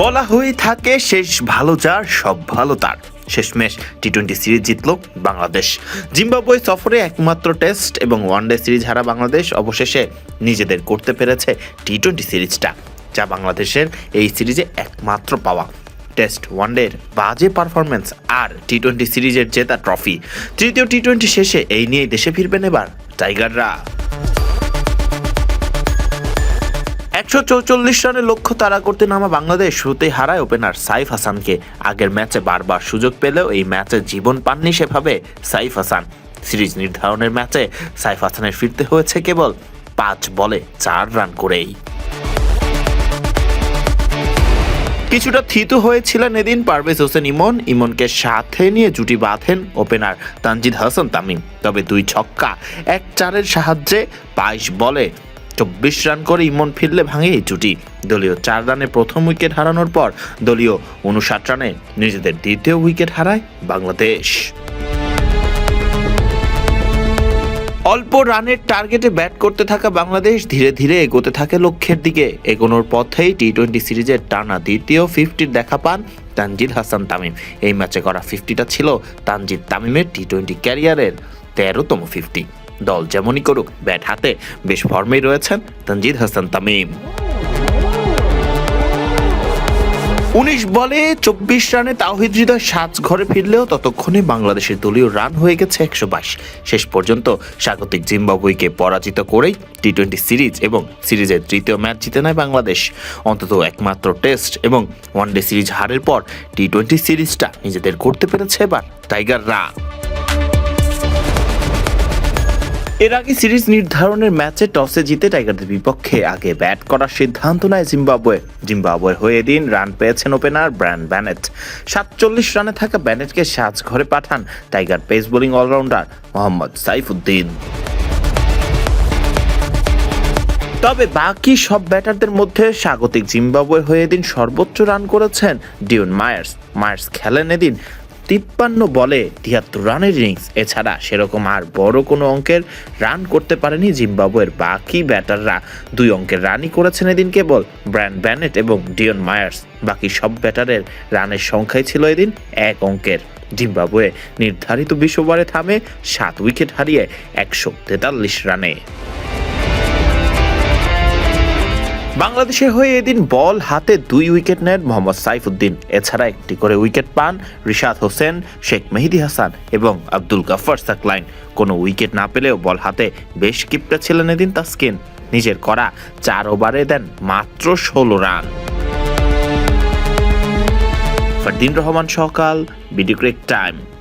বলা হয়ে থাকে শেষ ভালো যার সব ভালো তার। শেষমেশ টি-20 সিরিজ জিতল বাংলাদেশ। জিম্বাবুয়ে সফরে একমাত্র টেস্ট এবং ওয়ানডে সিরিজ হারা বাংলাদেশ অবশেষে নিজেদের করতে পেরেছে টি-20 সিরিজটা, যা বাংলাদেশের এই সিরিজে একমাত্র পাওয়া। টেস্ট ওয়ানডের বাজে পারফরমেন্স আর টি-20 সিরিজের জেতা ট্রফি। তৃতীয় টি-20 শেষে এই নিয়েই দেশে ফিরবেন এবার টাইগাররা। 144 রানের লক্ষ্য তাড়া করতে নামা বাংলাদেশ শুরুতেই হারায় ওপেনার সাইফ হাসানকে। আগের ম্যাচে বারবার সুযোগ পেলেও এই ম্যাচে জীবন পাননি সেভাবে সাইফ হাসান। সিরিজ নির্ধারণের ম্যাচে সাইফ হাসানের ফিরতে হয়েছে কেবল 5 বলে 4 রান করেই। কিছুটা থিতু হয়েছিলেন এদিন পারভেজ হোসেন ইমনকে সাথে নিয়ে জুটি বাঁধেন ওপেনার তানজিদ হাসান তামিম। তবে 2 ছক্কা 1 চারের সাহায্যে 22 বলে 24 রান করে ইমন ফিরলে ভাঙে এই জুটি। দলীয় 4 রানে প্রথম উইকেট হারানোর পর দলীয় 59 রানে নিজেদের দ্বিতীয় উইকেট হারায় বাংলাদেশ। অল্প রানের টার্গেটে ব্যাট করতে থাকা বাংলাদেশ ধীরে ধীরে এগোতে থাকে লক্ষ্যের দিকে। এগোনোর পথেই টি-20 সিরিজের টানা দ্বিতীয় 50-র দেখা পান তানজিদ হাসান তামিম। এই ম্যাচে করা 50টা ছিল তানজিদ তামিমের টি-20 ক্যারিয়ারের 13তম 50। দল যেমনই করুক, ব্যাট হাতে বেশ ফর্মেই রয়েছেন তানজিদ হাসান তামিম। 19 বলে 24 রানে তাওহিদ হৃদয় সাজঘরে ফিরলেও ততক্ষণে বাংলাদেশের দলীয় রান হয়ে গেছে 122। শেষ পর্যন্ত স্বাগতিক জিম্বাবুয়েকে পরাজিত করেই টি-20 সিরিজ এবং সিরিজের তৃতীয় ম্যাচ জিতে নেয় বাংলাদেশ। অন্তত একমাত্র টেস্ট এবং ওয়ানডে সিরিজ হারের পর টি-20 সিরিজটা নিজেদের করতে পেরেছে এবার টাইগাররা। এর আগে সিরিজ নির্ধারণের ম্যাচে টসে জিতে টাইগারদের বিপক্ষে আগে ব্যাট করার সিদ্ধান্ত নেয় জিম্বাবুয়ের হয়ে এদিন রান পেয়েছেন ওপেনার ব্রায়ান ব্যানেট। 47 রানে থাকা ব্যানেটকে সাজঘরে পাঠান tiger pace bowling allrounder Mohammad Saifuddin. তবে বাকি সব ব্যাটারদের মধ্যে স্বাগতিক জিম্বাবুয়ে হয়ে এদিন সর্বোচ্চ রান করেছেন ডিওন মায়ার্স খেলেন এদিন 53 বলে 73 রানের ইনিংস। এছাড়া সেরকম আর বড় কোনো অঙ্কের রান করতে পারেনি জিম্বাবুয়ের বাকি ব্যাটাররা। 2 অঙ্কের রানই করেছেন এদিন কেবল ব্রায়ান ব্যানেট এবং ডিওন মায়ার্স। বাকি সব ব্যাটারের রানের সংখ্যাই ছিল এদিন 1 অঙ্কের। জিম্বাবুয়ে নির্ধারিত 20 ওভারে থামে 7 উইকেট হারিয়ে 143 রানে। বাংলাদেশের হয়ে এদিন বল হাতে 2 উইকেট নেন মোহাম্মদ সাইফুদ্দিন। এছাড়া একটি করে উইকেট পান রিশাদ হোসেন, শেখ মেহেদী হাসান এবং আব্দুল গাফফার সাকলাইন। কোনো উইকেট না পেলেও বল হাতে বেশ কিপটা ছিলেন এদিন তাসকিন। নিজের করা 4 ওভারে দেন মাত্র 16 রান। ফারদিন রহমান সকাল, বিডি ক্রিক টাইম।